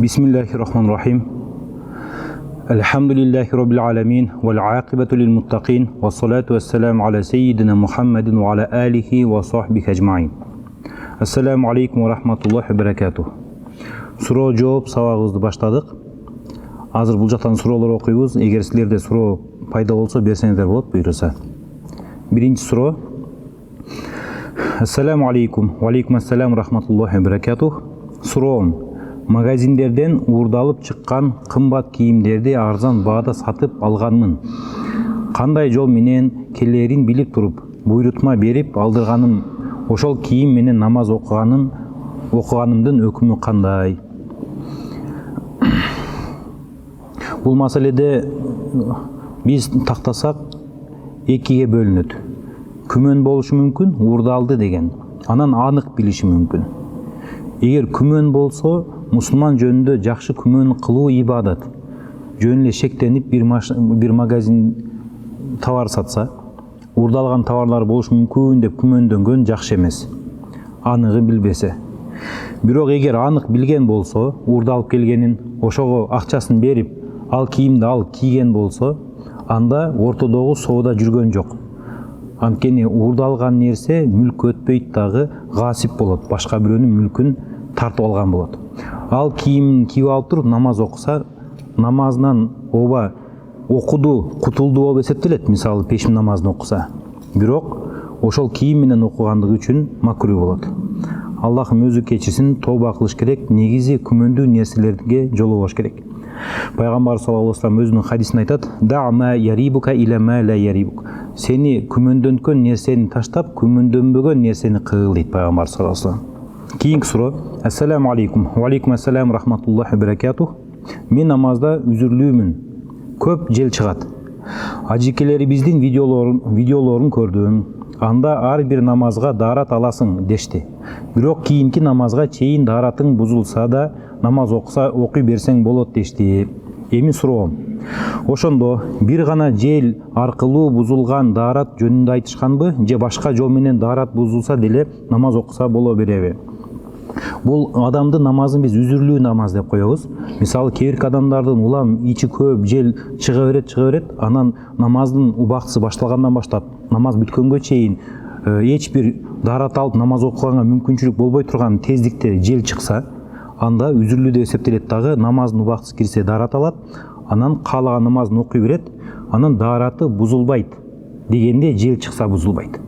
Bismillahirrahmanirrahim. Elhamdülillahi Rabbil alemin. Vel akibetu lil muttaqin. Ve salatu vesselamu ala seyyidina Muhammedin ve ala alihi ve sahbihi ecmain. Assalamu alaikum ve rahmatullahi ve berekatuh. Суроо жооп сабагыбызды баштадык. Азыр бул жактан суроолор окуйбуз. Эгер силерде суроо пайда болсо берсеңиздер болот буйруса. Биринчи суроо. Ассаламу алейкум. Ва алейкум ассалам рахматуллахи ва баракатух. Суроом. Магазиндерден уурдалып чыккан кымбат кийимдерди арзан баада сатып алганмын. Кандай жол менен келерин билип туруп, буйрутма берип алдырганым, ошол кийим менен намаз окуганымдын өкүмү кандай? Бул маселеде биз тактасак экиге бөлүнөт. Күмөн болушу мүмкүн, уурдалды деген. Анан анык билиши мүмкүн. Эгер күмөн болсо, мусулман жөнүндө жакшы күмөн кылуу ибадат. Жөн эле шектенип бир магазин товар сатса, уурдалган товарлар болушу мүмкүн деп күмөндөнгөн жакшы эмес. Аныгы билбесе. Бирок эгер анык билген болсо, уурдалып келгенин, ошого акчасын берип, ал кийимди ал кийген болсо, анда ортодогу соода жүргөн жок. Анткени уурдалган нерсе мүлк өтпөйт дагы гасип болот, башка бирөөнүн мүлкүн тартып алган болот. Ал кийимин кийип алып туруп намаз окуса, намазынан оба окуду, кутулду болуп эсептелет, мисалы пешим намазын окуса. Бирок ошол кийим менен окугандыгы үчүн макруh болот. Аллахым өзү кечирсин, тооба кылыш керек, негизи күмөндүү нерселерге жолобош керек. Пайгамбар саллаллаху алейхи ва саллям өзүнүн хадисинде айтат: "Да'ма ярибука иля ма ла ярибук." Сени күмөндөнткөн нерсени таштап, күмөндөнбөгөн нерсени кыл дейт Пайгамбар саллаллаху алейхи ва саллям. Кийинки суроо. Ассаламу алейкум. Ва алейкум ассалам рахматуллахи ва баракатух. Мен намазда үзүрлүүмүн. Көп жел чыгат. Ажекелерибиздин видеолорун көрдүм. Анда ар бир намазга даарат аласың дешти. Бирок кийинки намазга чейин дааратың бузулса да намаз окуй берсең болот дешти. Эми суроом. Ошондо бир гана жел аркылуу бузулган даарат жөнүндө айтышканбы, же башка жол менен даарат бузулса деле намаз окуса боло береби? Бул адамдын намазын биз үзүрлүү намаз деп коебуз. Мисалы кээ адамдардын улам ичи көп, жел чыга берет, анан намаздын убактысы башталгандан баштап намаз бүткөнгө чейин эч бир даарат алып намаз окуганга мүмкүнчүлүк болбой турган тездикте жел чыкса, анда үзүрлүү деп эсептелет дагы, намаздын убактысы кирсе даарат алат, анан каалаган намазын окуй берет, анан даараты бузулбайт дегенде жел чыкса бузулбайт.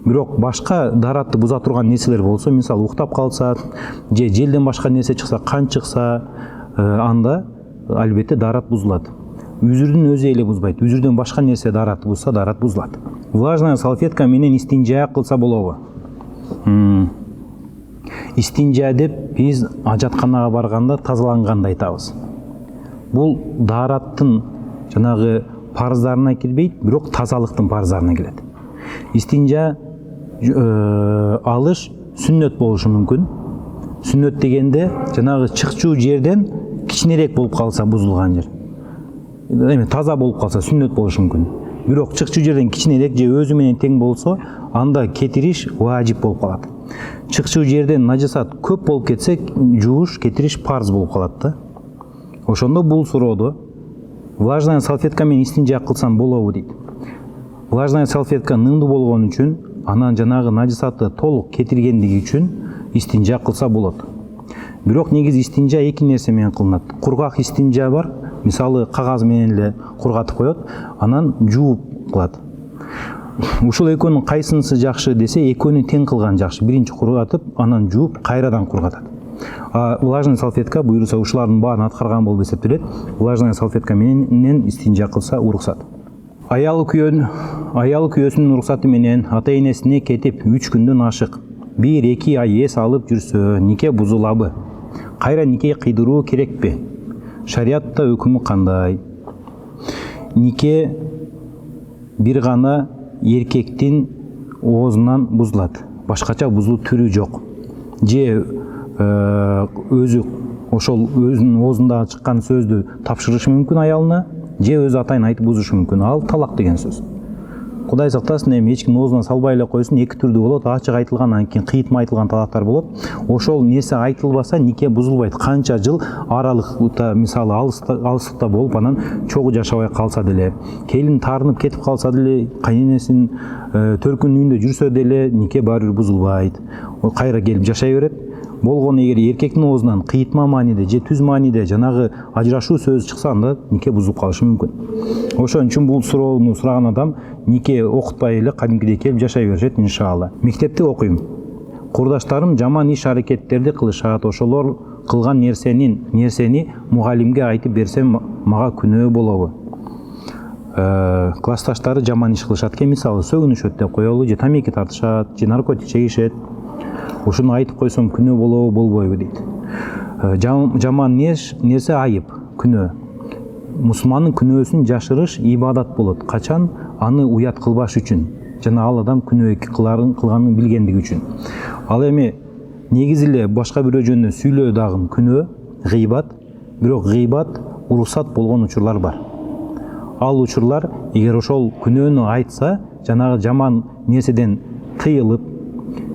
Бирок башка дааратты буза турган нерселер болсо, мисалы уктап калса, же желден башка нерсе чыкса, кан чыкса, анда албетте даарат бузулат. Үзүрдүн өзү эле бузбайт. Үзүрдөн башка нерсе дааратты бузса, даарат бузулат. Влажная салфетка менен истинжа кылса болобу? Истинжа деп биз ажатканага барганда тазаланганда айтабыз. Бул даараттын жанагы парыздарына кирбейт, бирок тазалыктын парыздарына кирет. Истинжа алыш сүннөт болушу мүмкүн. Сүннөт дегенде жанагы чыкчуу жерден кичинерээк болуп калса бузулган жер. Эми таза болуп калса сүннөт болушу мүмкүн. Бирок чыкчуу жерден кичинерээк же өзү менен тең болсо, анда кетириш важип болуп калат. Чыкчуу жерден нажасат көп болуп кетсе, жууш, кетириш парз болуп калат да. Ошондо бул суроодо влажная салфетка менен истинжа кылсам болобу дейт. Влажная салфетка нымдуу болгон үчүн, анан жанагы нажасатты толук кетиргендиги үчүн истинжа кылса болот. Бирок негизи истинжа эки нерсе менен кылынат. Кургак истинжа бар, мисалы кагаз менен эле кургатып коет, анан жууп кылат. Ушул экөөнүн кайсынысы жакшы десе, экөөнү тең кылган жакшы. Биринчи кургатып, анан жууп, кайрадан кургатат. Влажная салфетка буйруса ушулардын баарын аткарган болуп эсептелет. Влажная салфетка менен истинжа кылса уруксат. Аял күйөөсүнүн уруксаты менен ата-энесине кетип 3 күндөн ашык 1-2 ай эс алып жүрсө, нике бузулабы? Кайра нике кыйдыруу керекпи? Шариатта өкүмү кандай? Нике бир гана эркектин оозунан бузулат. Башкача бузулуу түрү жок. Же өзү ошол өзүнүн оозундан чыккан сөздү тапшырышы мүмкүн аялына, же өзү атайын айтып бузушу мүмкүн. Ал талак деген сөз. Кудай сактасын, эми эч ким оозуна салбай эле койсун, эки түрдүү болот. Ачык айтылган, анан кийин кыйытма айтылган талаптар болот. Ошол нерсе айтылбаса, нике бузулбайт. Канча жыл аралыкта, мисалы алыстыкта болуп, анан чогуу жашабай калса деле, келин таарынып кетип калса деле, кайненесинин төркүн үйүндө жүрсө деле, нике баары бир бузулбайт. Кайра келип жашай берет. Болгон эгер эркектин оозунан кыйытма мааниде же түз мааниде жанагы ажырашуу сөзү чыкса, анда нике бузулуп калышы мүмкүн. Ошон үчүн бул суроону сураган адам нике окутпай эле кадимкидей келип жашай беришет иншалла. Мектепте окуйм. Курдаштарым жаман иш аракеттерди кылышат. Ошолор кылган нерсени мугалимге айтып берсем мага күнөө болобу? Классташтары жаман иш кылышат экен, мисалы сөгүнүшөт деп коелу, же тамеки тартышат, же наркотик чегишет. Ушуну айтып койсом күнөө болобу, болбойбу дейт. Жаман нерсе айып, күнөө. Мусулмандын күнөөсүн жашырыш ибадат болот. Качан? Аны уят кылбаш үчүн. Жана ал адам күнөө кылганын билгендиги үчүн. Ал эми негизи эле башка бирөө жөнүндө сүйлөө дагы күнөө, гыйбат. Бирок гыйбат уруксат болгон учурлар бар. Ал учурлар эгер ошол күнөөнү айтса, жанагы жаман нерседен тыйылып,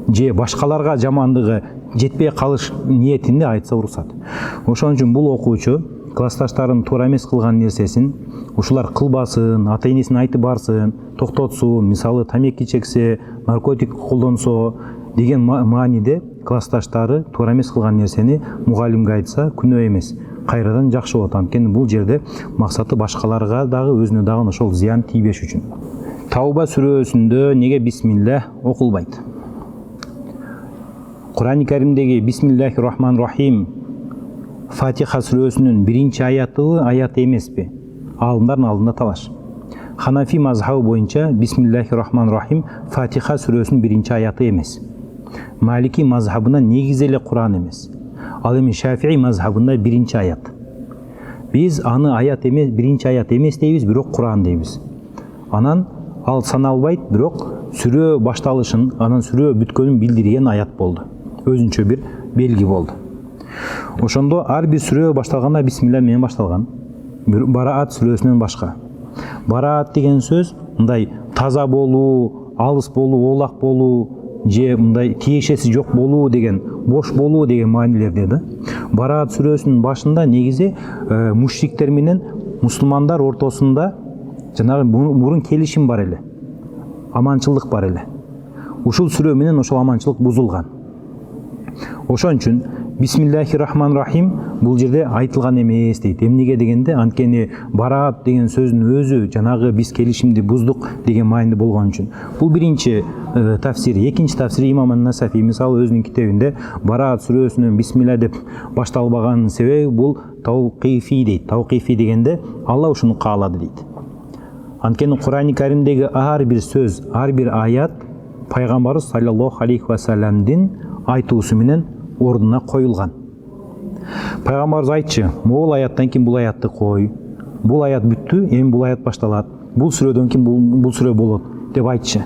же башкаларга жамандыгы жетпей калыш ниетинде айтса уруксат. Ошон үчүн бул окуучу классташтарын туура эмес кылган нерсесин ушулар кылбасын, ата-энесине айтып барсын, токтотсун, мисалы тамеки чексе, наркотик колдонсо деген мааниде классташтары туура эмес кылган нерсени мугалимге айтса күнөө эмес, кайрадан жакшы болот. Анткени бул жерде максаты башкаларга дагы өзүнө дагы ошол зыян тийбеш үчүн. Тауба сүрөсүндө неге бисмилля окулбайт? Кур'ан-ы Каримдеги Бисмиллахир-Рахманир-Рахим Фатиха сүрөсүнүн биринчи аяты эмеспи? Алымдардын алдында талаш. Ханафи мазхабы боюнча Бисмиллахир-Рахманир-Рахим Фатиха сүрөсүнүн биринчи аяты эмес. Малики мазхабына негизи эле Кур'ан эмес. Ал эми Шафии мазхабында биринчи аят. Биз аны аят эмес, биринчи аят эмес дейбиз, бирок Кур'ан дейбиз. Анан ал саналбайт, бирок сүрө башталышын, анан сүрө бүткөнүн билдирген аят болду. Өзүнчө бир белги болду. Ошондо ар бир сүрө башталганда бисмилля менен башталган. Бараат сүрөсүнөн башка. Бараат деген сөз мындай таза болуу, алыс болуу, оолак болуу, же мындай тиешеси жок болуу деген, бош болуу деген маанилерде да. Бараат сүрөсүнүн башында негизи мушриктер менен мусулмандар ортосунда жанагы мурун келишим бар эле. Аманчылык бар эле. Ушул сүрө менен ошол аманчылык бузулган. Ошон үчүн Бисмиллахир-Рахманир-Рахим бул жерде айтылган эмес дейт. Эмнеге дегенде, анткени бараат деген сөздүн өзү жанагы биз келишимди буздук деген маанилде болгон үчүн. Бул биринчи тафсир. Экинчи тафсир имам ан-Насафи мисалы өзүнүн китебинде бараат сүрөсүнөн бисмилля деп башталбаганын себеби бул тауқифи дейт. Тауқифи дегенде Алла ушуну каалады дейт. Анткени Кур'ан-ы Каримдеги ар бир сөз, ар бир аят пайгамбарыбыз саллаллаху алейхи ва салламдын айтуусу менен ордуна коюлган. Пайгамбарыбыз айтчы, могул аяттан кийин бул аятты кой. Бул аят бүттү, эми бул аят башталат. Бул сүрөдөн кийин бул сүрө болот деп айтчы.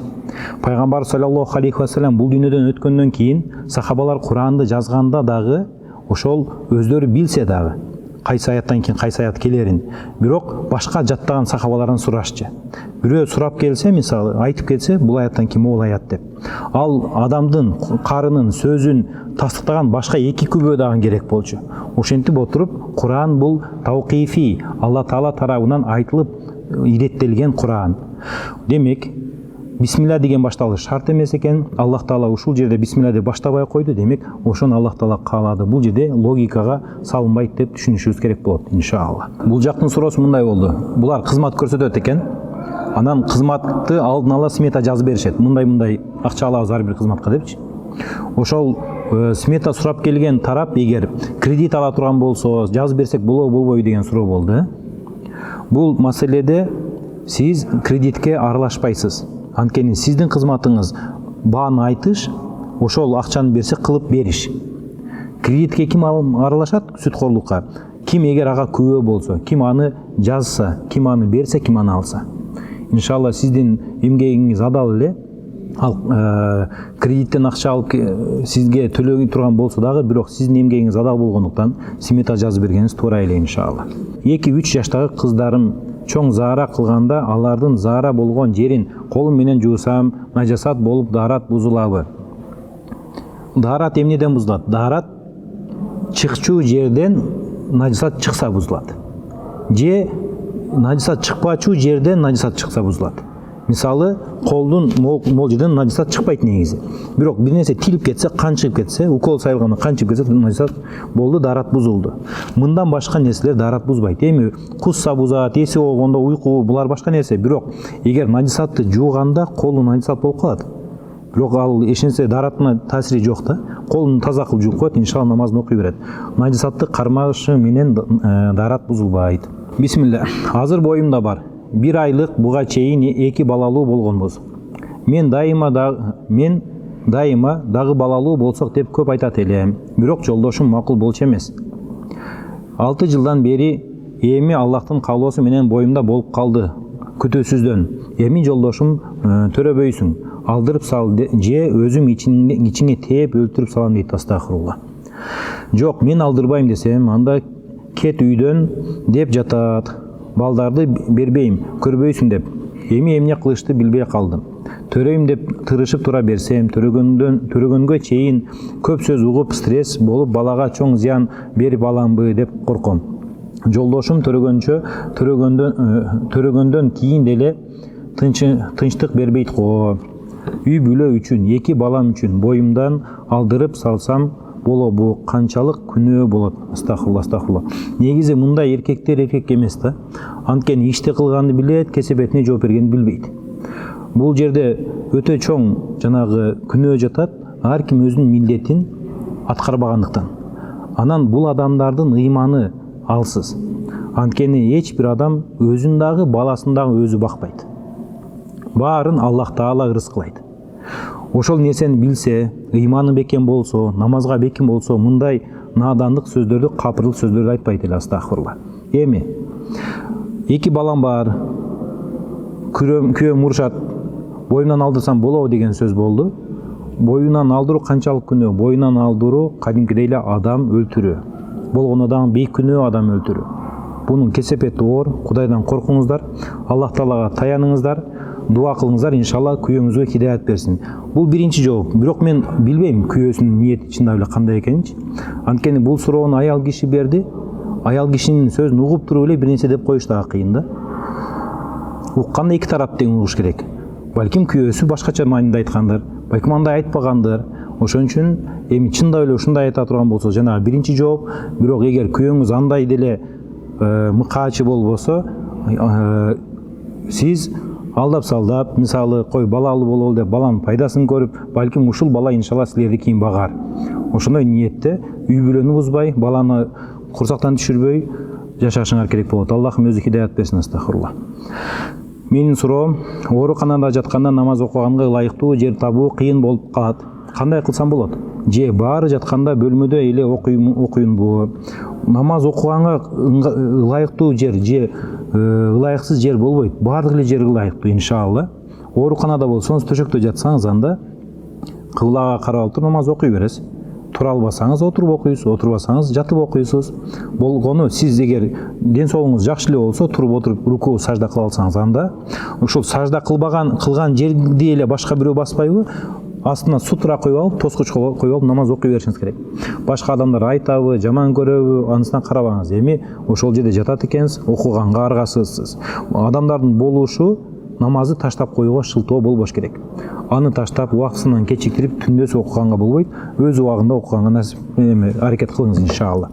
Пайгамбар саллаллаху алейхи ва саллям бул дүйнөдөн өткөндөн кийин сахабалар Куранды жазганда дагы ошол өздөрү билсе дагы кайсы аяттан кийин кайсы аят келерин, бирок башка жаттаган сахабалардан сурашчы. Бирөө сурап келсе, мисалы айтып келсе, бул аяттан кийин могул аят деп. Ал адамдын карынын сөзүн тастыктаган башка эки күбө дагы керек болчу. Ошентип отуруп, Кур'ан бул тауқифи, Алла Таала тарабынан айтылып иреттелген Кур'ан. Демек, бисмилля деген башталыш шарт эмес экен. Аллах Таала ушул жерде бисмилля деп баштабай койду. Демек, ошону Аллах Таала каалады. Бул жерде логикага салынбайт деп түшүнүшүбүз керек болот, иншалла. Бул жактын суроосу мындай болду. Булар кызмат көрсөтөт экен. Анан кызматты алдын ала смета жазып беришет. Мындай акча алабыз ар бир кызматка депчи. Ошол смета сурап келген тарап эгер кредит ала турган болсо, жазып берсек болобу болбойбу деген суроо болду. Бул маселеде сиз кредитке аралашпайсыз. Анткени сиздин кызматыңыз бааны айтыш, ошол акчаны берсе кылып бериш. Кредитке ким аралашат? Сүткорлукка. Ким эгер ага күбө болсо, ким аны жазса, ким аны берсе, ким аны алса. Иншалла сиздин эмгегиңиз адал эле. Ал кредиттен акча алып сизге төлөй турган болсо дагы, бирок сиздин эмгегиңиз адал болгондуктан смета жазып бергениңиз туура эле иншалла. 2-3 жаштагы кыздарым чоң заара кылганда алардын заара болгон жерин колум менен жуусам нажасат болуп даарат бузулабы? Даарат эмнеден бузулат? Даарат чыкчуу жерден нажасат чыкса бузулат. Же нажасат чыкпачу жерден нажасат чыкса бузулат. Мисалы, колдун мол жерден нажасат чыкпайт негизи. Бирок бир нерсе тилип кетсе, кан чыгып кетсе, укол сайылганда кан чыгып кетсе, нажасат болду, даарат бузулду. Мындан башка нерселер даарат бузбайт. Эми кусса бузат, эси болгондо уйку, булар башка нерсе. Бирок эгер нажасатты жууганда колу нажасат болуп калат. Бирок ал эч нерсе дааратына таасири жок да. Колун таза кылып жууп коет, иншалла намазын окуй берет. Нажасатты кармашы менен даарат бузулбайт. Бисмилла. Азыр боюмда бар. 1 айлык буга чейин 2 балалуу болгонбуз. Мен дайыма дагы балалуу болсок деп көп айтат элем. Бирок жолдошум макул болчу эмес. 6 жылдан бери эми Аллахтын каалоосу менен боюмда болуп калды. Күтүүсүздөн. Эми жолдошум төрөбөйсүң. Алдырып сал же өзүм ичиңе тээп өлтүрүп салам дейт. Астагфирулла. Жок, мен алдырбайм десем, анда кет үйдөн деп жатат. Балдарды бербейм, көрбөйсүң деп. Эми эмне кылышты билбей калдым. Төрөйм деп тырышып тура берсем, төрөгөнгө чейин көп сөз угуп стресс болуп балага чоң зыян берип аламбы деп корком. Жолдошум төрөгөндөн кийин деле тынчтык бербейт го. Үй бүлө үчүн, 2 балам үчүн боюмдан алдырып салсам болобу, канчалык күнөө болот? Астагфирулла. Негизи мындай эркектер эркек эмес да. Анткени ишти кылганды билет, кесепетине жооп бергенди билбейт. Бул жерде өтө чоң жанагы күнөө жатат, ар ким өзүнүн милдетин аткарбагандыктан. Анан бул адамдардын ыйманы алсыз. Анткени эч бир адам өзүн дагы, баласын дагы өзү бакпайт. Баарын Аллах Таала ырыскылайт. Ошол нерсени билсе, ыйманы бекем болсо, намазга бекем болсо, мындай надандык сөздөрдү, капырдык сөздөрдү айтпайт эле. Астагфирулла. Эми 2 балам бар. Күйөөм урушат. Боюмдан алдырсам болобу деген сөз болду. Боюнан алдыруу канчалык күнөө? Боюнан алдыруу кадимкидей эле адам өлтүрүү. Болгондо дагы бейик күнөө адам өлтүрүү. Бунун кесепети оор. Кудайдан коркуңуздар. Аллах Таалага таяныңыздар. Дуа кылыңыздар, иншалла күйөөңүзгө хидаят берсин. Бул биринчи жооп. Бирок мен билбейм күйөөсүнүн ниети чындап эле кандай экенинчи. Анткени бул суроону аял киши берди. Аял кишинин сөзүн угуп туруп эле бир нерсе деп коюш дагы кыйын да. Укканда 2 тарап тең угуш керек. Балким күйөөсү башкача маанинде айткандыр, балким андай айтпагандыр. Ошон үчүн эми чындап эле ушундай айта турган болсо, жана биринчи жооп. Бирок эгер күйөөңүз андай деле мыкаачы болбосо, сиз алдап салдап, мисалы, кой балалуу бололу деп баланын пайдасын көрүп, балким ушул бала иншалла силерди кийин багар. Ошондой ниетте үй бүлөнү бузбай, баланы курсактан түшүрбөй жашашыңар керек болот. Аллахым өзү хидаят берсин. Астагфирулла. Менин суроом, ооруканада жатканда намаз окуганга ылайыктуу жер табуу кыйын болуп калат. Кандай кылсам болот? Же баары жатканда бөлмөдө эле окуймунбу? Намаз окуганга ылайыктуу жер же ылайыксыз жер болбойт. Баардык эле жер ылайыктуу, иншалла. Ооруканада болсоңуз, төшөктө жатсаңыз, анда кыблага карап туруп намаз окуй бересиз. Тура албасаңыз отуруп окуйсуз, отурбасаңыз жатып окуйсуз. Болгону сиз эгер ден соолугуңуз жакшы эле болсо, туруп отуруп руку сажда кыла алсаңыз, анда ошол сажда кылган жерди эле башка бирөө баспайбы? Астына сутра коюп алып, тоскоч коюп алып намаз окуй беришиңиз керек. Башка адамдар айтабы, жаман көрөбү, анысына карабаңыз. Эми ошол жерде жатат экенсиз, окуганга аргасызсыз. Адамдардын болушу намазды таштап коюуга шылтоо болбош керек. Аны таштап, убактысынан кечиктирип, түндөсү окуганга болбойт. Өз убагында окуганга аракет кылыңыз, иншалла.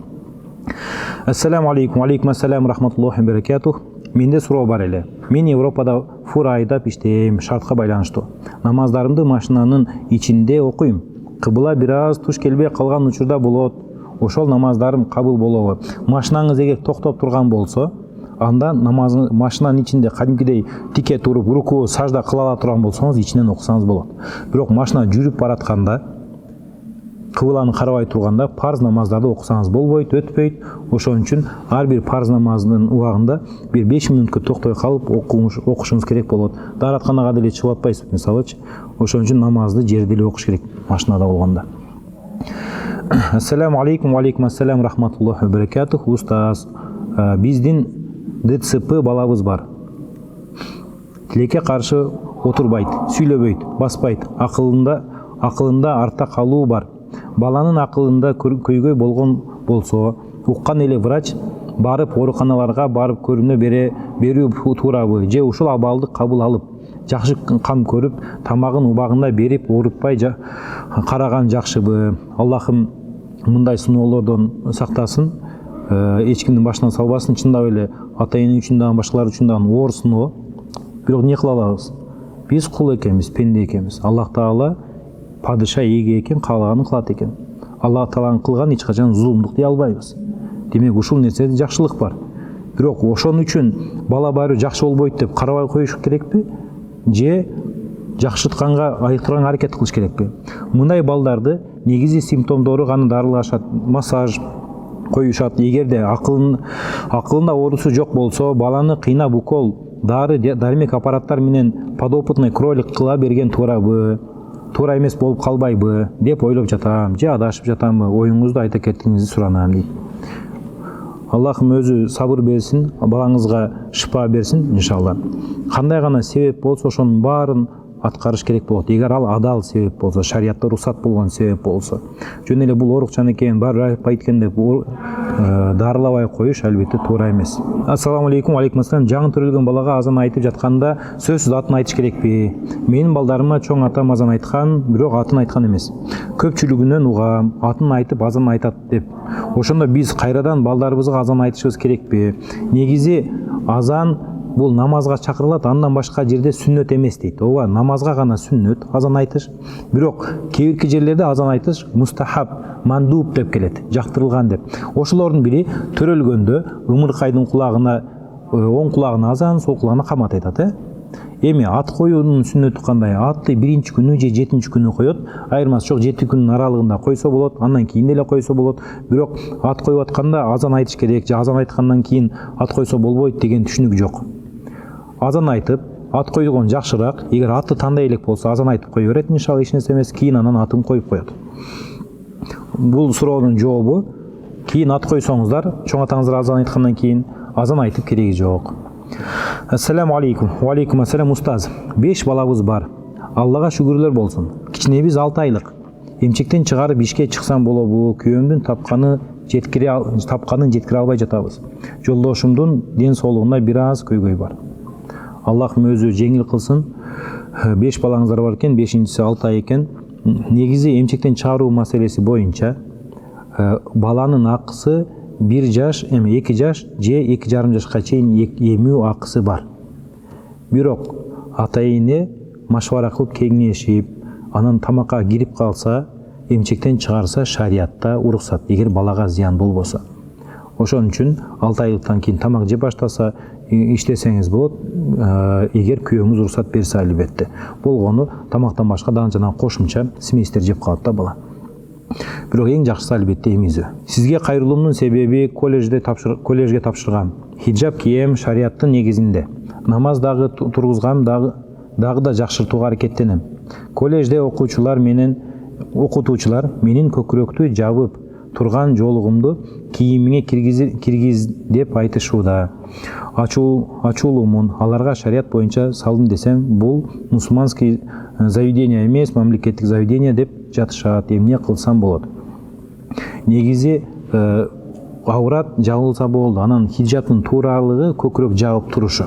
Ассаламу алейкум, алейкум ассалам, рахматуллахи баракатух. Менде суроо бар эле. Мен Европада фура айдап иштейм, шартка байланыштуу. Намаздарымды машинанын ичинде окуйм. Кыбыла бир аз туш келбей калган учурда болот. Ошол намаздарым кабыл болобу? Машинаңыз эгер токтоп турган болсо, анда намазы машинанын ичинде кадимкидей тике туруп, руку сажда кыла ала турган болсоңуз, ичинен окусаңыз болот. Бирок машина жүрүп баратканда, кыбыланы карабай турганда парз намаздарды окусаңыз болбойт, өтпөйт. Ошон үчүн ар бир парз намазынын убагында бир 5 мүнөткө токтой калып окушуңуз керек болот. Дааратканага деле чыгып атпайсыз, мисалычы. Ошон үчүн намазды жерде эле окуш керек машинада болгондо. Ассаламу алейкум, алейкум ассалам, рахматуллахи баракатух. Устаз, биздин ДЦП балабыз бар. Тилекке каршы отурбайт, сүйлөбөйт, баспайт. Акылында артта калуу бар. Баланын акылында көйгөй болгон болсо, уккан эле врач барып ооруканаларга барып көрүнө берүү туурабы, же ушул абалды кабыл алып, жакшы кам көрүп, тамагын убагында берип, оорутпай караган жакшыбы? Аллахым мындай сыноолордон сактасын, эч кимдин башына салбасын. Чындап эле ата-эне үчүн дагы, башкалар үчүн дагы оор сыноо. Бирок эмне кыла алабыз? Биз кул экенбиз, пенде экенбиз. Аллах Таала падыша эге экен, каалаганын кылат экен. Аллах Тааланын кылган эч качан зулумдук дей албайбыз. Демек ушул нерседе жакшылык бар. Бирок ошон үчүн бала баары жакшы болбойт деп карабай коюш керекпи? Же жакшыртканга айыктырганга аракет кылыш керекпи? Мындай балдарды негизи симптомдору гана дарылашат, массаж коюшат. Эгерде акылында оорусу жок болсо, баланы кыйнап укол, дары-дармек аппараттар менен подопытный кролик кыла берген туурабы, туура эмес болуп калбайбы деп ойлоп жатам, же адашып жатамбы? Оюңузду айта кетиңизди суранам дейт. Аллахым өзү сабыр берсин, балаңызга шыпа берсин иншалла. Кандай гана себеп болсо, ошонун баарын аткарыш керек болот. Эгер ал адал себеп болсо, шариятта уруксат болгон себеп болсо. Жөн эле бул оорукчан экен, баары айткенде дарылабай коюш албетте туура эмес. Ассаламу алейкум. Алейкум ассалам. Жаңы төрөлгөн балага азан айтып жатканда сөзсүз атын айтыш керекпи? Менин балдарыма чоң атам азан айткан, бирок атын айткан эмес. Көпчүлүгүнөн угам, атын айтып азан айтат деп. Ошондо биз кайрадан балдарыбызга азан айтышыбыз керекпи? Негизи азан бул намазга чакырылат, андан башка жерде сүннөт эмес дейт. Ооба, намазга гана сүннөт азан айтыш. Бирок кээбирки жерлерде азан айтыш мустахаб, мандуб деп келет, жактырылган деп. Ошолордун бири төрөлгөндө ымыркайдын кулагына, оң кулагына азан, сол кулагына камат айтат. Эми ат коюунун сүннөтү кандай? Атты биринчи күнү же 7-нчи күнү коет. Айырмасы жок, 7 күнүн аралыгында койсо болот, андан кийин деле койсо болот. Бирок ат коюп атканда азан айтыш керек, же азан айткандан кийин ат койсо болбойт деген түшүнүк жок. Азан айтып, ат койгон жакшыраак. Эгер атты тандай элек болсо, азан айтып кое берет, иншалла эч нерсе эмес, кийин анан атын коюп коет. Бул суроонун жообу, кийин ат койсоңуздар, чоң атаңыздар азан айткандан кийин азан айтып кереги жок. Ассаламу алейкум. Ва алейкум ассалам устаз. 5 балабыз бар. Аллага шүгүрлөр болсун. Кичинебиз 6 айлык. Эмчектен чыгарып ишке чыксам болобу? Күйөөмдүн тапканын жеткире албай жатабыз. Жолдошумдун ден соолугуна бир аз көйгөй бар. Аллахым өзү жеңил кылсын. 5 балаңыздар бар экен, 5-инчиси 6 ай экен. Негизи эмчектен чыгаруу маселеси боюнча баланын акысы 1 жаш, 2 жаш же 2,5 жашка чейин эмүү акысы бар. Бирок ата-эне машвара кылып кеңешип, анан тамакка кирип калса, эмчектен чыгарса шариятта уруксат, эгер балага зыян болбосо. Ошон үчүн 6 айлыктан кийин тамак жеп баштаса иштесеңиз болот, эгер күйөөңүз уруксат берсе албетте. Болгону тамактан башка дагы жана кошумча сместер жеп калат да бала. Бирок эң жакшысы албетте эмизүү. Сизге кайрылуумдун себеби коллежге тапшыргам. Хиджаб кийем шариаттын негизинде. Намаз дагы тургузгам, дагы да жакшыртууга аракеттенем. Коллежде окуучулар менин көкүрөктү жабып турган жолугумду кийимиңе киргиз деп айтышууда. Ачуулуумун аларга шарият боюнча салдым десем, бул мусулманский заведение эмес, мамлекеттик заведение деп жатышат. Эмне кылсам болот? Негизи аурат жабылса болду. Анан хиджабтын тууралыгы көкүрөк жабып турушу.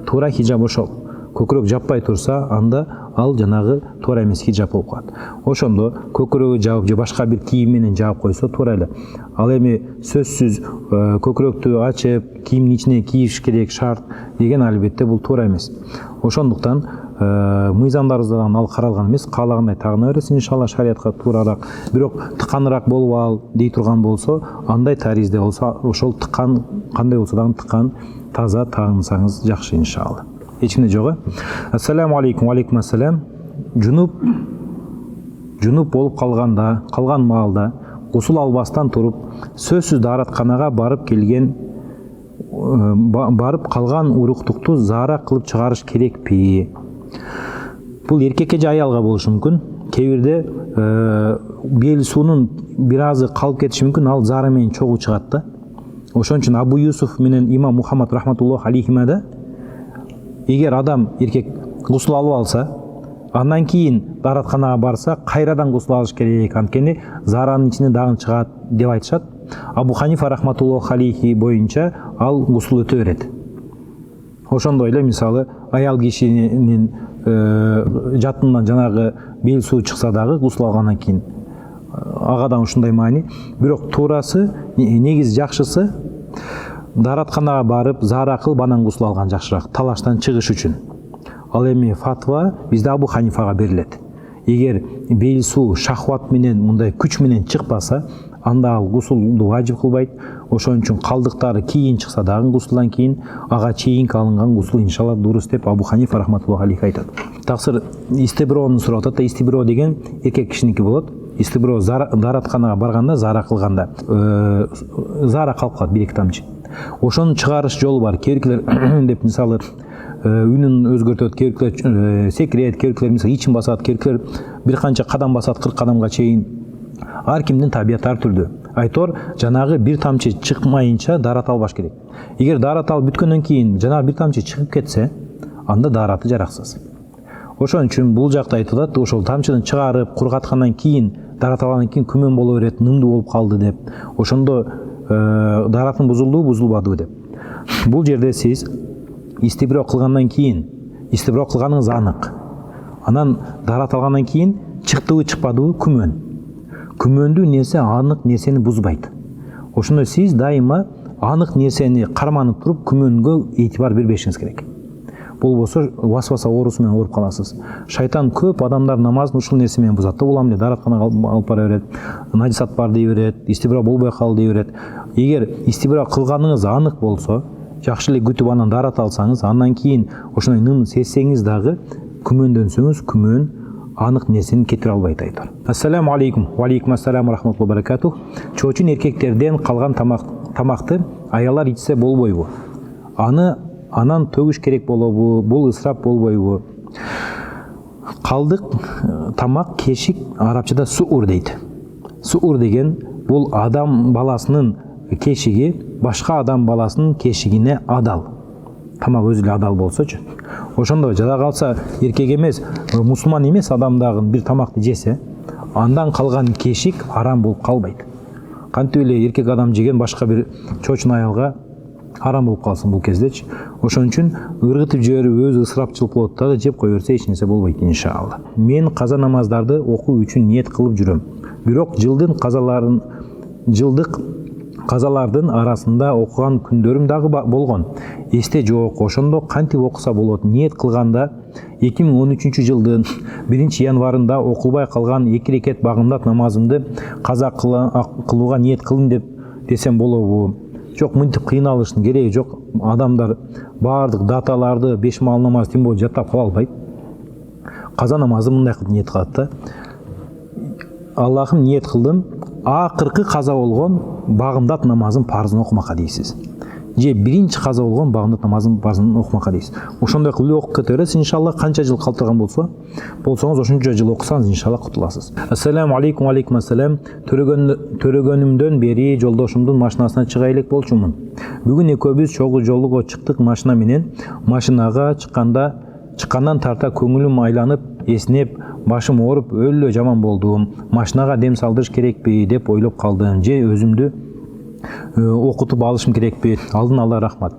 Туура хиджаб ошол. Көкүрөк жаппай турса, анда ал жанагы туура эмес хиджаб болуп калат. Ошондо көкүрөгү жабып же башка бир кийим менен жабып койсо туура эле. Ал эми сөзсүз көкүрөктү ачып, кийимдин ичине кийиш керек шарт деген албетте бул туура эмес. Ошондуктан мыйзамдарыбыздан ал каралган эмес, каалагандай тагына бересиң, иншалла шариятка туурараак. Бирок тыканыраак болуп ал дей турган болсо, андай таризде болсо, ошол тыкан кандай болсо дагы тыкан таза тагынсаңыз жакшы иншалла. Эч кимде жок. Ассаламу алейкум. Ва алейкум ассалам. Жунуп болуп калган маалда гусул албастан туруп, сөзсүз дааратканага барып калган уруктукту заара кылып чыгарыш керекпи? Бул эркекке же аялга болушу мүмкүн. Кээ бирде бел суунун бир азы калып кетиши мүмкүн, ал заара менен чогуу чыгат да. Ошон үчүн Абу Юсуф менен имам Мухаммад рахматуллах алейхимада эгер адам еркек гусул алып алса, андан кийин даратканага барса, кайрадан гусул алыш керек, анткени заранын ичинен дагы чыгат деп айтышат. Абу Ханифа рахматуллах алейхи боюнча ал гусул өтө берет. Ошондой эле мисалы аял кишинин жатынан жанагы бел суу чыкса дагы гусул алгандан кийин агадан ушундай маани. Бирок туурасы, негизи жакшысы даратканага барып заара кылып анан гусул алган жакшыраак, талаштан чыгыш үчүн. Ал эми фатва бизде Абу Ханифага берилет. Эгер бел суу шахват менен мындай күч менен чыкпаса, анда ал гусулду важип кылбайт. Ошон үчүн калдыктары кийин чыкса дагы гусулдан кийин ага чейинки алынган гусул иншалла дурус деп Абу Ханифа рахматуллах алейхи айтат. Таксыр истиброну сурап атат. Истибро деген эркек кишиники болот. Истибро даратканага барганда, заара кылганда заара калып калат 1-2 тамчы. Ошону чыгарыш жолу бар. Кейбиркилер деп мисалы үнүн өзгөртөт, кейбиркилер секирет, кейбиркилер мисалы ичин басат, кейбиркилер бир канча кадам басат, 40 кадамга чейин. Ар кимдин табияты ар түрдүү. Айтор жанагы бир тамчы чыкмайынча дарат албаш керек. Эгер дарат алып бүткөндөн кийин жанагы бир тамчы чыгып кетсе, анда дараты жараксыз. Ошон үчүн бул жакта айтылат, ошол тамчыны чыгарып, кургаткандан кийин, дарат алгандан кийин күмөн боло берет, нымдуу болуп калды деп. Ошондо даратын бузулду, бузулбады деп. Бул жерде сиз истибро кылгандан кийин, истибро кылганыңыз анык. Анан дарат алгандан кийин чыктыбы, чыкпадыбы күмөн. Күмөндүү нерсе анык нерсени бузбайт. Ошондо сиз дайыма анык нерсени карманып туруп күмөнгө этибар бербешиңиз керек. Болбосо васваса оорусу менен ооруп каласыз. Шайтан көп адамдар намазын ушул нерсе менен бузат. Улам эле даратканага алып бара берет, надисат бар дей берет, истибра болбой калды дей берет. Эгер истибра кылганыңыз анык болсо, жакшы эле күтүп анан дарат алсаңыз, андан кийин ошондой нымды сезсеңиз дагы күмөндөнсөңүз, күмөн анык нерсени кетире албайт айтар. Ассаламу алейкум. Ва алейкум ассалам рахматуллахи ва баракатух. Чоочун эркектерден калган тамакты аялдар ичсе болбойбу? Анан төгүш керек болобу? Бул ысырап болбойбу? Калдык тамак, кешик арабчада суур дейт. Суур деген бул адам баласынын кешиги башка адам баласынын кешигине адал. Тамак өзү эле адал болсочу. Ошондо жада калса эркек эмес, мусулман эмес адамдагы бир тамакты жесе, андан калган кешик арам болуп калбайт. Кантип эле эркек адам жеген башка бир чоочун аялга арам болуп калсын бул кездечи. Ошон үчүн ыргытып жиберип өзү ысырапчылык болот дагы, жеп кое берсе эч нерсе болбойт иншалла. Мен каза намаздарды окуу үчүн ниет кылып жүрөм. Бирок жылдык казалардын арасында окуган күндөрүм дагы болгон. Эсте жок. Ошондо кантип окуса болот? Ниет кылганда 2013 жылдын 1-январында окулбай калган 2 рекет багымдат намазымды каза кылууга ниет кылдым деп десем болобу? Жок, мынтип кыйналыштын кереги жок. Адамдар баардык даталарды 5 маал намаз тим болуп жаттап кала албайт. Каза намазы мындай кылып ниет кылат да. Аллахым ниет кылдым, акыркы каза болгон багымдат намазын парзын окумакка дейсиз. Же биринчи каза болгон багымдат намазын парзын окумакка дейсиз. Ошондой кылып окуп кете бересиз, иншалла канча жыл калтырган болсоңуз ошончо жыл окусаңыз иншалла кутуласыз. Ассаламу алейкум. Ва алейкум ассалам. Төрөгөнүмдөн бери жолдошумдун машинасына чыга элек болчумун. Бүгүн экөөбүз чогуу жолго чыктык машина менен. Машинага чыккандан тарта көңүлүм айланып, эснеп, башым ооруп, өлө жаман болдум. Машинага дем салдырыш керекпи деп ойлоп калдым. Же өзүмдү окутуп алышым керекпи? Алдын ала рахмат.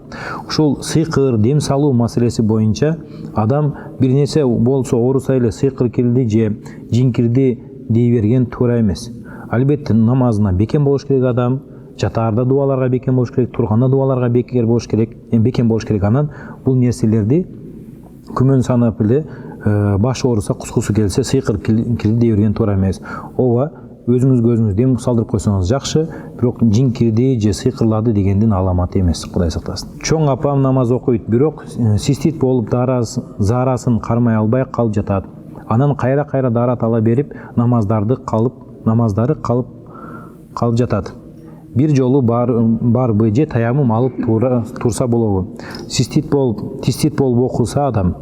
Ушул сыйкыр, дем салуу маселеси боюнча адам бир нерсе болсо ооруса эле сыйкыр кирди же жин кирди дей берген туура эмес. Албетте намазына бекем болуш керек адам, жатаарда дуаларга бекем болуш керек, турганда дуаларга бекем болуш керек. Анан бул нерселерди күмөн санап эле баш ооруса, кускусу келсе сыйкыр кирди дей берген туура эмес. Ооба, өзүңүзгө дем салдырып койсоңуз жакшы, бирок жин кирди же сыйкырлады дегендин аламаты эмес, Кудай сактасын. Чоң апам намаз окуйт, бирок цистит болуп заарасын кармай албай калып жатат. Анан кайра дарат ала берип, намаздары калып жатат. Бир жолу барбы же таямым алып турса болобу? Цистит болуп окуса адам,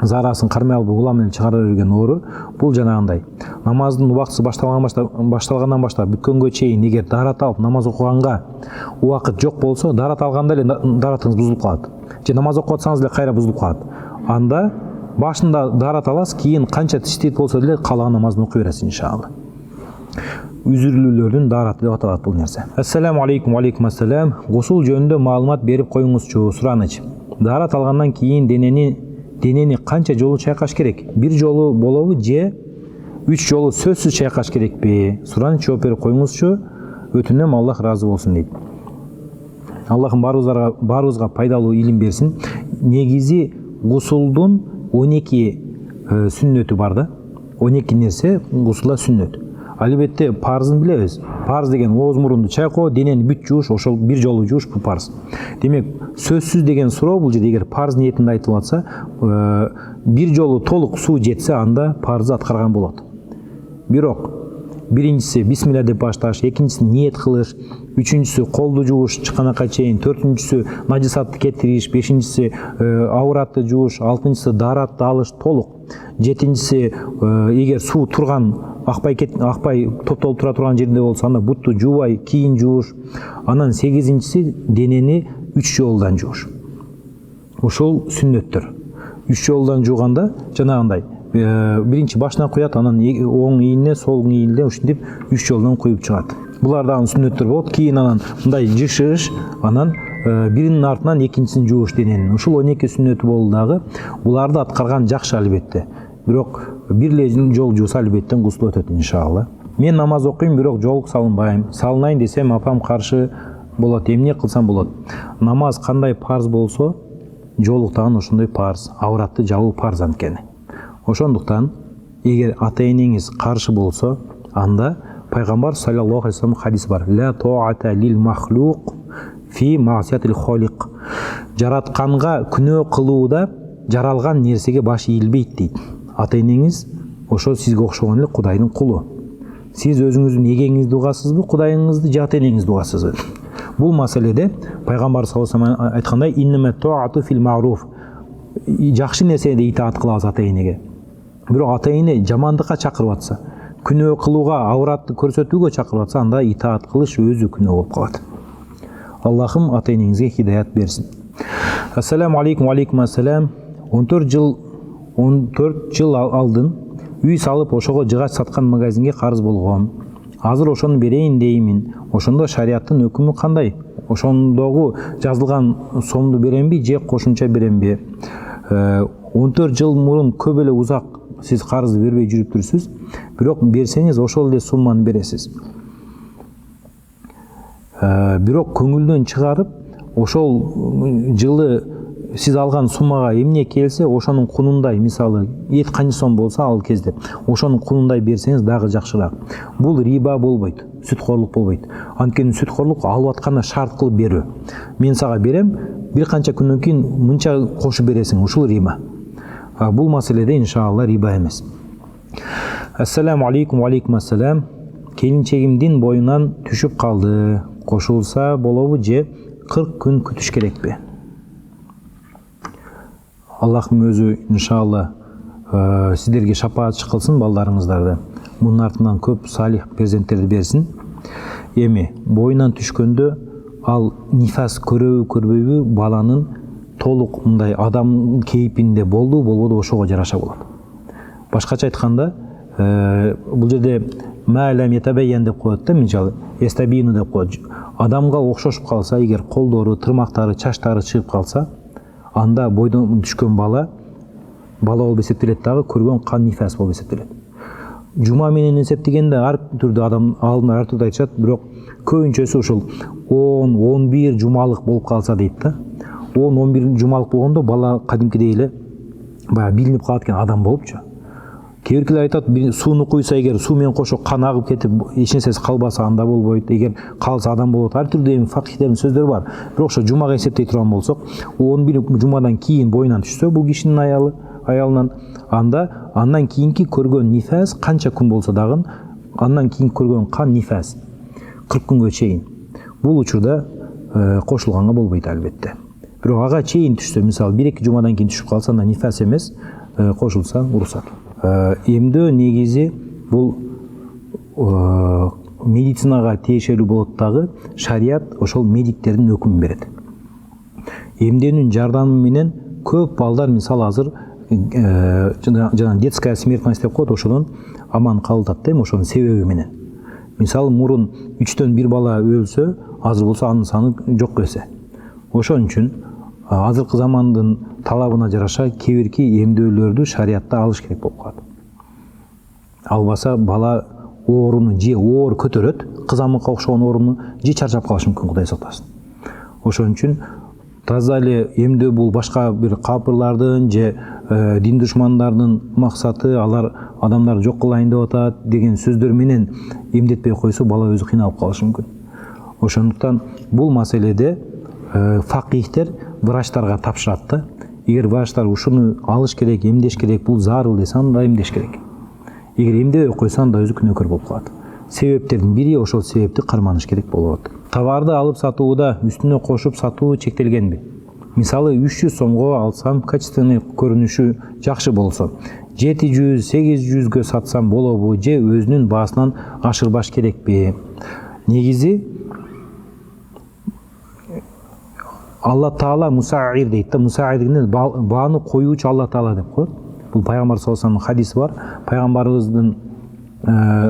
зарасын кармай алып улам эле чыгара берген оору бул жанагындай намаздын убактысы башталгандан баштап бүткөнгө чейин эгер дарат алып намаз окуганга убакыт жок болсо, дарат алганда эле даратыңыз бузулуп калат же намаз окуп атсаңыз эле кайра бузулуп калат. Анда башында дарат аласыз, кийин канча тиштейт болсо деле калаган намазды окуй бересиз иншалла. Үзүрүлүүлөрдүн дараты деп аталат бул нерсе. Ассаламу алейкум. Алейкум ассалам. Гусул жөнүндө маалымат берип коюңузчу. Сураныч. Дарат алгандан кийин денени канча жолу чайкаш керек? Бир жолу болобу же 3 жолу сөзсүз чайкаш керекпи? Сураныч жооп берип коюңузчу. Өтүнөм, Аллах разы болсун дейт. Аллахым баарыбызга пайдалуу илим берсин. Негизи гусулдун 12 сүннөтү бар да. 12 нерсе гусулда сүннөт. Албетте парзын билебиз. Парз деген ооз мурунду чайкоо, денени бүт жууш, ошол бир жолу жууш бул парз. Демек, сөзсүз деген суроо бул жерде эгер парз ниетинде айтылып атса, бир жолу толук суу жетсе, анда парзды аткарган болот. Бирок биринчиси бисмилля деп башташ, экинчиси ниет кылыш, үчүнчүсү колду жууш чыканакка чейин, төртүнчүсү нажисатты кетириш, бешинчиси ауратты жууш, алтынчысы даратты алыш толук, жетинчиси эгер суу турган акпай топтолуп тура турган жерде болсо, анда бутту жуубай кийин жууш, анан сегизинчиси денени 3 жолдан жууш. Ошол сүннөттөр. 3 жолдан жууганда жанагындай биринчи башына куят, анан оң ийине, сол ийине ушинтип 3 жолдан куюп чыгат. Булар дагы сүннөттөр болот. Кийин анан мындай жышыш, анан биринин артынан экинчисин жууш дененин. Ушул 12 сүннөтү болду дагы. Буларды аткарган жакшы албетте. Бирок бир эле жол жууса албетте гусул өтөт иншалла. Мен намаз окуйм, бирок жолук салынбайм. Салынайын десем апам каршы болот. Эмне кылсам болот? Намаз кандай парз болсо, жолук дагы ошондой парз. Ауратты жабуу парз анткени. Ошондуктан эгер ата-энеңиз каршы болсо, анда пайгамбар саллаллаху алейхи вассалам хадис бар. Ла таата лил махлук фи маасиятил холик. Жаратканга күнөө кылууда жаралган нерсеге баш ийилбейт дейт. Ата-энеңиз ошо сизге окшогон эле Кудайдын кулу. Сиз өзүңүздүн эгеңизди угасызбы, Кудайыңызды же ата-энеңизди угасызбы? Бул маселеде пайгамбар саллаллаху алейхи вассалам айткандай, иннама таату фил ма'руф. Жакшы нерседе итаат кылабыз ата-энеге. Бирок ата-эне жамандыкка чакырып атса, күнөө кылууга, ауратты көрсөтүүгө чакырып атса, анда итаат кылыш өзү күнөө болуп калат. Аллахым ата-энеңизге хидаят берсин. Ассаламу алейкум. Алейкум ассалам. 14 жыл алдын үй салып, ошого жыгач саткан магазинге карыз болгом. Азыр ошону берейин деймин. Ошондо шариаттын өкүмү кандай? Ошондогу жазылган сомду беремби же кошумча беремби? 14 жыл мурун көп эле узак сиз карызды бербей жүрүп турсуз, бирок берсеңиз ошол эле сумманы бересиз. Бирок көңүлдөн чыгарып, ошол жылы сиз алган суммага эмне келсе, ошонун кунундай, мисалы, эт канча сом болсо ал кезде, ошонун кунундай берсеңиз дагы жакшыраак. Бул риба болбойт, сүткорлук болбойт. Анткени сүткорлук алып атканда шарт кылып берүү. Мен сага берем, бир канча күндөн кийин мынча кошуп бересиң, ушул риба. Бул маселеде иншалла риба эмес. Ассаламу алейкум. Алейкум ассалам. Келинчегимдин боюнан түшүп калды. Кошулса болобу же 40 күн күтүш керекпи? Аллахым өзү иншалла сиздерге шапаатчы кылсын, балдарыңыздарды. Мунун артынан көп салих перзенттерди берсин. Эми боюнан түшкөндө ал нифас көрбөйбү, баланын толук мындай адам кейпинде болбоду, ошого жараша болот. Башкача айтканда, бул жерде мәләм ятабайян деп коет да, мисалы, эстабину деп коет. Адамга окшошуп калса, эгер колдору, тырмактары, чачтары чыгып калса, анда бойдон түшкөн бала болуп эсептелет дагы, көргөн кан нифас болуп эсептелет. Жума менен эсептегенде ар түрдүү алымдар ар түрдүү айтышат, бирок көбүнчөсү ушул 10-11 жумалык болуп калса дейт да. 10-11 жумалык болгондо бала кадимкидей эле баягы билинип калат экен адам болупчу. Кээ биркилер айтат, сууну куйса, эгер суу менен кошо кан агып кетип, эч нерсеси калбаса анда болбойт, эгер калса адам болот. Ар түрдүү факихтердин сөздөрү бар. Бирок ошо жумага эсептей турган болсок, 11 жумадан кийин боюнан түшсө, бул кишинин аялынан, андан кийинки көргөн нифас канча күн болсо дагы, андан кийин көргөн кан нифас 40 күнгө чейин. Бул учурда кошулганга болбойт албетте. Бирок ага чейин түшсө, мисалы 1-2 жумадан кийин түшүп калса, анда нифас эмес, кошулса уруксат. Эмдөө негизи бул медицинага тиешелүү болот дагы, шарият ошол медиктердин өкүмүн берет. Эмденүүнүн жардамы менен көп балдар мисалы азыр жана детская смертность деп коет, ошодон аман калып атат, ошонун себеби менен. Мисалы мурун 3-төн 1 бала өлсө, азыр болсо анын саны жок эсе. Ошон үчүн азыркы замандын талабына жараша кээ-бирки эмдөөлөрдү шариятта алыш керек болуп калат. Албаса бала ооруну же оор көтөрөт, кызамыкка окшогон ооруну же чарчап калышы мүмкүн, Кудай сактасын. Ошон үчүн таза эле эмдөө бул башка бир капырлардын же дин душмандардын максаты, алар адамдар жок кылайын деп атат деген сөздөр менен эмдетпей койсо бала өзү кыйналып калышы мүмкүн. Ошондуктан бул маселеде факихтер врачтарга тапшырат да. Эгер врачтар ушуну алыш керек, эмдеш керек, бул зарыл десе, анда эмдеш керек. Эгер эмдебей койсо, анда өзү күнөөкөр болуп калат. Себептердин бири ошол себепти карманыш керек болот. Товарды алып сатууда үстүнө кошуп сатуу чектелгенби? Мисалы 300 сомго алсам, качественный көрүнүшү жакшы болсо, 700-800гө сатсам болобу же өзүнүн баасынан ашырбаш керекпи? Негизи Алла Таала мусаир дейт да, мусаир дегенде бааны коюучу Алла Таала деп коет. Бул пайгамбар саллаллаху алейхи вассаламдын хадиси бар. Пайгамбарыбыздын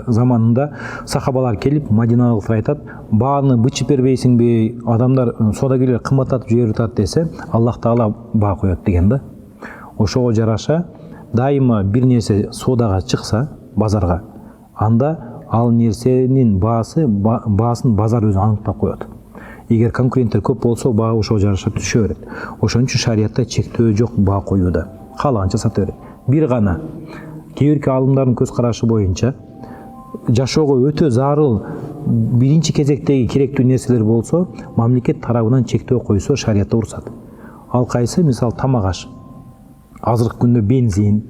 заманында сахабалар келип Мадиналыктар айтат, бааны бычып бербейсиңби, адамдар содагерлер кымбаттатып жиберип атат десе, Аллах Таала баа коет деген да. Ошого жараша дайыма бир нерсе содага чыкса, базарга, анда ал нерсенин баасын базар өзү аныктап коет. Эгер конкуренттер көп болсо, баа ошого жараша түшө берет. Ошон үчүн шариятта чектөө жок баа коюуда. Каалаганча сата берет. Бир гана кээ-бирки алымдардын көз карашы боюнча жашоого өтө зарыл биринчи кезектеги керектүү нерселер болсо, мамлекет тарабынан чектөө койсо шариятта уруксат. Ал кайсы? Мисалы тамак аш, азыркы күндө бензин,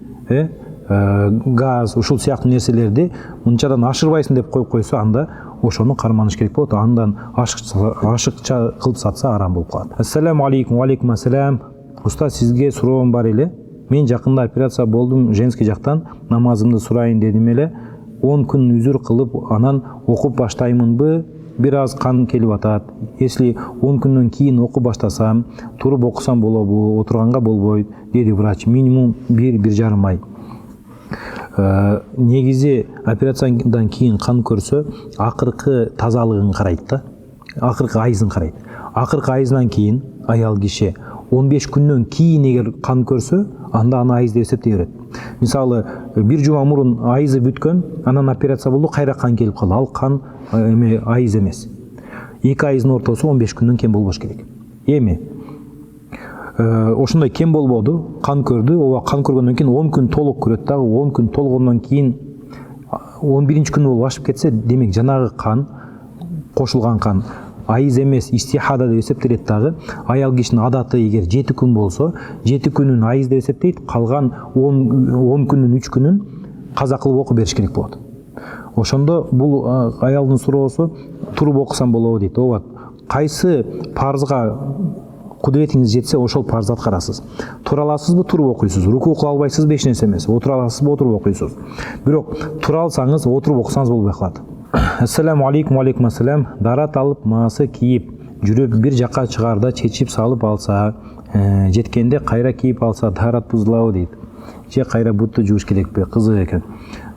газ, ушул сыяктуу нерселерди мынчадан ашырбайсың деп коюп койсо, анда ошону карманыш керек болот. Андан ашыкча кылып сатса арам болуп калат. Ассаламу алейкум. Ва алейкум ассалам. Устаз, сизге суроом бар эле. Мен жакында операция болдум, женский жактан намазымды сурайын дедим эле. 10 күн үзүр кылып, анан окуп баштаймынбы? Бир аз кан келип атат. Если 10 күндөн кийин окуп баштасам, туруп окусам болобу, отурганга болбойт, деди врач. Минимум 1-1,5 ай. Негизи операциядан кийин кан көрсө, акыркы тазалыгын карайт да. Акыркы айызын карайт. Акыркы айыздан кийин аял киши 15 күндөн кийин эгер кан көрсө, анда аны айыз деп эсептей берет. Мисалы, бир жума мурун айызы бүткөн, анан операция болду, кайра кан келип калды. Ал кан айыз эмес. 2 айыздын ортосу 15 күндөн кем болбош керек. Эми ошондой кем болбоду, кан көрдү, ооба кан көргөндөн кийин 10 күн толук көрөт дагы, 10 күн толгондон кийин 11-чи күн болуп ашып кетсе, демек жанагы кан, кошулган кан айыз эмес, истихада деп эсептелет дагы. Аял кишинин адаты эгер 7 күн болсо, 7 күнүн айыз деп эсептейт, калган 10 күнүн 3 күнүн каза кылып окуп бериш керек болот. Ошондо бул аялдын суроосу, туруп окусам болобу дейт. Ооба, кайсы парзга кудуретиңиз жетсе, ошол парзды аткарасыз. Тура аласызбы, туруп окуйсуз. Руку кыла албайсызбы, эч нерсе эмес. Отура аласызбы, отуруп окуйсуз. Бирок тура алсаңыз, отуруп окусаңыз болбой калат. Ассаламу алейкум. Ва алейкум ассалам. Дарат алып, маасы кийип, жүрүп бир жакка чыгарда чечип салып алса, жеткенде кайра кийип алса, дарат бузулабы дейт. Же кайра бутту жууш керекпи? Кызык экен.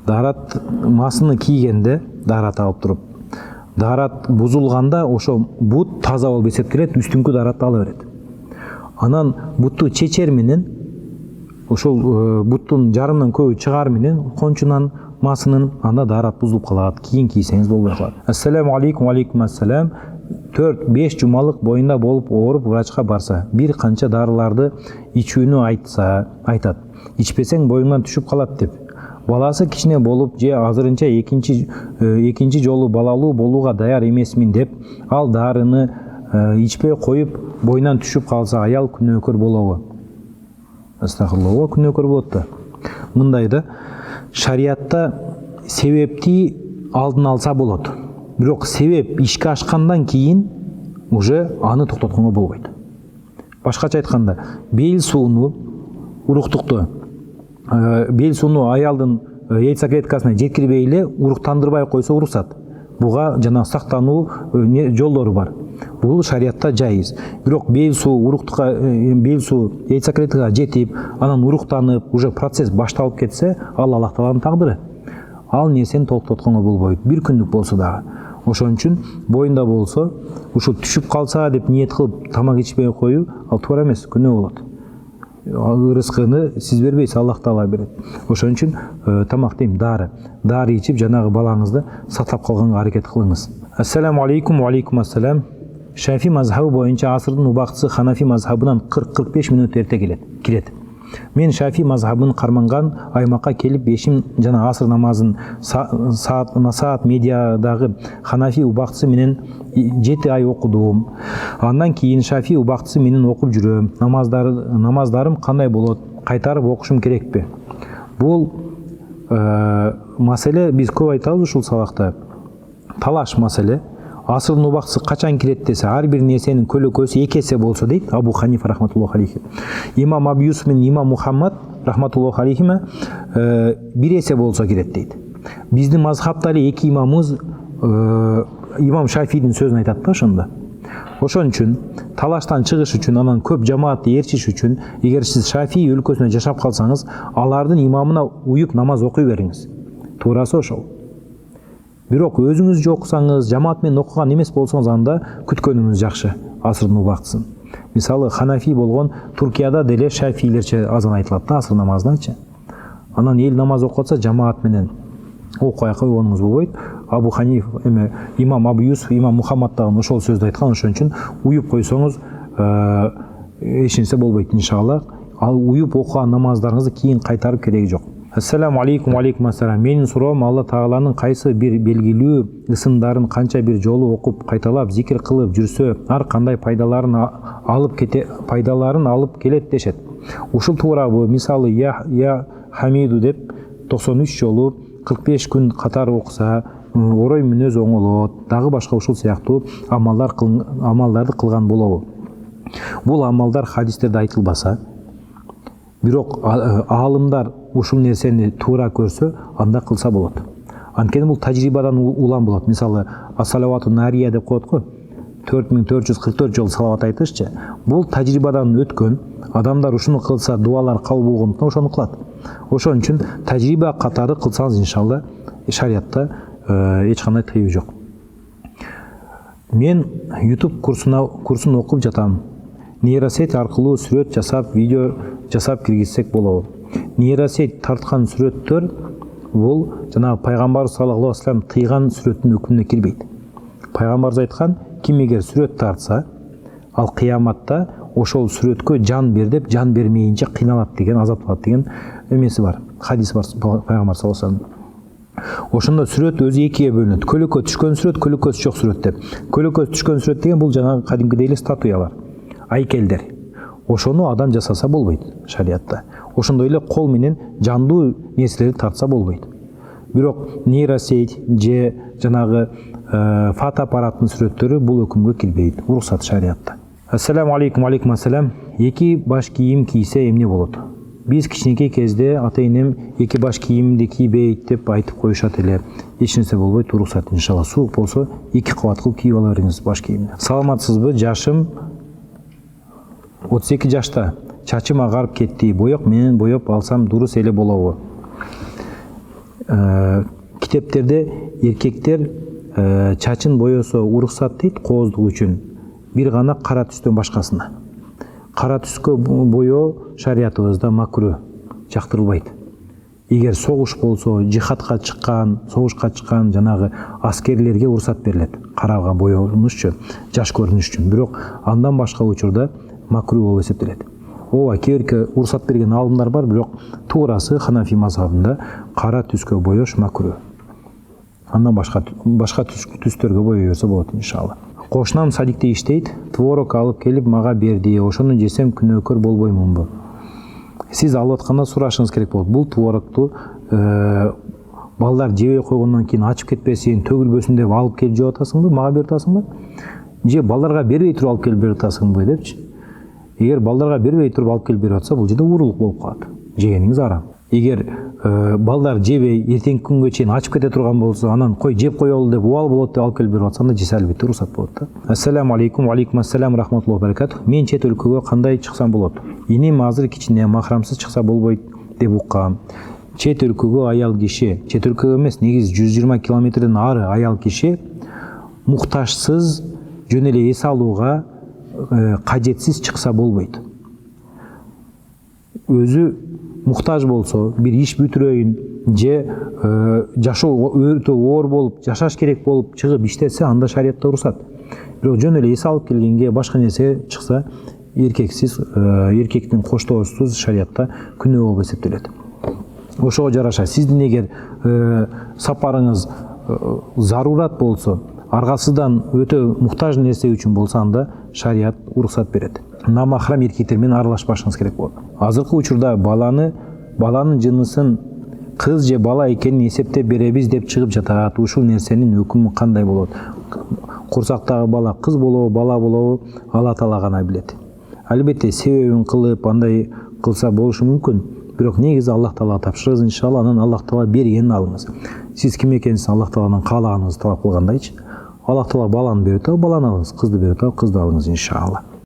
Дарат маасыны кийгенде, дарат алып туруп, дарат бузулганда ошо бут таза болуп эсептелет, үстүңкү даратты ала берет. Анан бутту чечер менен, ошол буттун жарымдан көбү чыгаар менен кончунан маасынын, анда дарат бузулуп калат, кийин кийсеңиз болбой калат. Ассаламу алейкум. Ва алейкум ассалам. 4-5 жумалык боюнда болуп ооруп врачка барса, бир канча дарыларды ичүүнү айтат. Ичпесең боюңдан түшүп калат деп. Баласы кичине болуп же азырынча экинчи жолу балалуу болууга даяр эмесмин деп, ал дарыны ичпей коюп боюнан түшүп калса, аял күнөөкөр болобу? Астагфирулла, күнөөкөр болот да. Мындай да, шариятта себепти алдын алса болот. Бирок себеп ишке ашкандан кийин уже аны токтотконго болбойт. Башкача айтканда, бел сууну, уруктукту бел суну аялдын яйцеклеткасына жеткирбей эле уруктандырбай койсо уруксат. Буга жана сактануу жолдору бар. Бул шариатта жайыз. Бирок бел суу уруктукка яйцеклеткага жетип, анан уруктанып, уже процесс башталып кетсе, ал Аллах Тааланын тагдыры. Ал нерсени токтотконго болбойт. Бир күндүк болсо дагы. Ошон үчүн боюнда болсо, ушул түшүп калса деп ниет кылып тамак ичпей коюу ал туура эмес, күнөө болот. Рызкыны сиз бербейсиз, Аллах Таала берет. Ошон үчүн тамак дейм, дары ичип жанагы балаңызды сактап калганга аракет кылыңыз. Ассаламу алейкум, ва алейкум ассалам. Шафи мазхабы боюнча асырдын убактысы Ханафи мазхабынан 40-45 минут эрте кирет. Мен Шафи мазхабын карманган аймакка келип бешим жана асыр намазын саат медиадагы Ханафи убактысы менен 7 ай окудум. Андан кийин Шафи убактысы менен окуп жүрөм. Намаздарым кандай болот? Кайтарып окушум керекпи? Бул маселе биз көп айтабыз ушул сабакта. Талаш маселе. Асырдын убактысы качан кирет десе, ар бир нерсенин көлөкөсү 2 эсе болсо дейт Абу Ханифа рахматуллаху алейхи. Имам Абу Юсуф менен Имам Мухаммад рахматуллаху алейхиме 1 эсе болсо кирет дейт. Биздин мазхабта эле 2 имамыбыз Имам Шафийдин сөзүн айтат да ошондо. Ошон үчүн талаштан чыгыш үчүн, анан көп жамаатты ээрчиш үчүн, эгер сиз Шафий өлкөсүндө жашап калсаңыз, алардын имамына уюп намаз окуй бериңиз. Туурасы ошол. Бирок өзүңүз окусаңыз, жамаат менен окуган эмес болсоңуз, анда күткөнүңүз жакшы асырдын убактысын. Мисалы Ханафи болгон Туркияда деле Шафийлерче азан айтылат да асыр намазыначы. Анан эл намаз окутса жамаат менен окуй койгонуңуз болбойт. Абу Ханиф Имам Абу Юсуф, Имам Мухаммад дагы ошол сөздү айткан, ошон үчүн уюп койсоңуз эч нерсе болбойт иншалла. Ал уюп окуган намаздарыңызды кийин кайтарып кереги жок. Ассаламу алейкум, ва алейкум ассалам. Менин суроом, Алла Тааланын кайсы бир белгилүү ысымдарын канча бир жолу окуп, кайталап, зикир кылып жүрсө, ар кандай пайдаларын алып келет дешет. Ушул туурабы? Мисалы я Хамиду деп 93 жолу 45 күн катар окуса, орой мүнөз оңолот, дагы башка ушул сыяктуу амалдарды кылган болобу? Бул амалдар хадистерде айтылбаса, бирок аалымдар ушул нерсени туура көрсө, анда кылса болот. Анткени бул тажрибадан улам болот. Мисалы, ас-салавату нария деп коет го, 4444 жолу салават айтышчы. Бул тажрибадан өткөн адамдар ушуну кылса, дуалар кабыл болгондуктан ошону кылат. Ошон үчүн тажриба катары кылсаңыз иншалла шариатта эч кандай тыюу жок. Мен YouTube курсун окуп жатам. Нейросеть аркылуу сүрөт жасап, видео жасап киргизсек болобу? Нейросеть тарткан сүрөттөр бул жана пайгамбар саллаллаху алейхи вассалам тыйган сүрөттүн өкүмүнө кирбейт. Пайгамбарыбыз айткан, ким эгер сүрөт тартса, ал кыяматта ошол сүрөткө жан бер деп, жан бермейинче кыйналат деген, азапталат деген эмеси бар. Хадис бар пайгамбар саллаллаху алейхи вассалам. Ошондо сүрөт өзү 2-ге бөлүнөт. Көлөкө түшкөн сүрөт, көлөкөсү жок сүрөт деп. Көлөкөсү түшкөн сүрөт деген бул жанагы кадимкидей эле статуялар, айкелдер. Ошону адам жасаса болбойт шариатта. Ошондой эле кол менен жандуу нерселерди тартса болбойт. Бирок нейросеть же жанагы фотоаппараттын сүрөттөрү бул өкүмгө кирбейт. Уруксат шариатта. Ассаламу алейкум, алейкум ассалам. 2 баш кийим кийсе эмне болот? Биз кичинекей кезде ата-энем 2 баш кийимди кийбейт деп айтып коюшат эле. Эч нерсе болбойт, уруксат иншалла. Суук болсо 2 кабат кылып кийип ала бериңиз баш кийимди. Саламатсызбы? Жашым 32 жашта. Чачым агарып кетти. Боек менен боеп алсам дурус эле болобу? Китептерде эркектер чачын боесо уруксат дейт кооздук үчүн. Бир гана кара түстөн башкасына. Кара түскө боё шариятыбызда макру, жактырылбайт. Эгер согуш болсо, жихадка чыккан жанагы аскерлерге уруксат берилет. Карага боёнушчу, жаш көрүнүш үчүн. Бирок андан башка учурда макру болуп эсептелет. Ооба, кээ уруксат берген алымдар бар, бирок туурасы Ханафи мазхабында кара түскө боёш макру. Андан башка түстөргө боё берсе болот иншалла. Кошунам садикте иштейт, творог алып келип мага берди. Ошону жесем күнөөкөр болбоймунбу? Сиз алып атканда сурашыңыз керек болот. Бул творогту балдар жебей койгондон кийин ачып кетпесин, төгүлбөсүн деп алып келип жеп атасыңбы, мага берип атасыңбы? Же балдарга бербей туруп алып келип берип атасыңбы депчи? Эгер балдарга бербей туруп алып келип берип атса, бул жерде уурулук болуп калат. Жегениңиз арам. эгер балдар жебей эртеңки күнгө чейин ачып кете турган болсо, анан кой жеп коелу деп убал болот деп алып келип берип атсам да жесе албайт, уруксат болот да. Ассаламу алейкум, алейкум ассалам рахматуллахи баракатух. Мен чет өлкөгө кандай чыксам болот? Энем азыр кичине махрамсыз чыкса болбойт деп уккам. Чет өлкөгө аял киши, чет өлкөгө эмес, негизи 120 километрден ары аял киши муктажсыз жөн эле эс алууга кажетсиз чыкса болбойт. Өзү муктаж болсо, бир иш бүтүрөйүн же жашоо өтө оор болуп, жашаш керек болуп чыгып иштесе, анда шариятта уруксат. Бирок жөн эле эс алып келгенге башка нерсе чыкса, эркексиз, эркектин коштоосуз шариятта күнөө болуп эсептелет. Ошого жараша сиздин эгер сапарыңыз зарурат болсо, аргасыздан өтө муктаж нерсе үчүн болсо, анда шарият уруксат берет. Намахрам эркектер менен аралашпашыңыз керек болот. Азыркы учурда баланын жынысын кыз же бала экенин эсептеп беребиз деп чыгып жатат. Ушул нерсенин өкүмү кандай болот? Курсактагы бала кыз болобу, бала болобу, Алла Таала гана билет. Албетте себебин кылып, андай кылса болушу мүмкүн. Бирок негизи Аллах Таалага тапшырыңыз, иншалла, анан Аллах Таала бергенин алыңыз. Сиз ким экенсиз Аллах Тааладан каалаганыңызды талап кылгандайчы. Аллах Таала баланы берет, баланы алыңыз, кызды берет, кызды алыңыз, иншалла.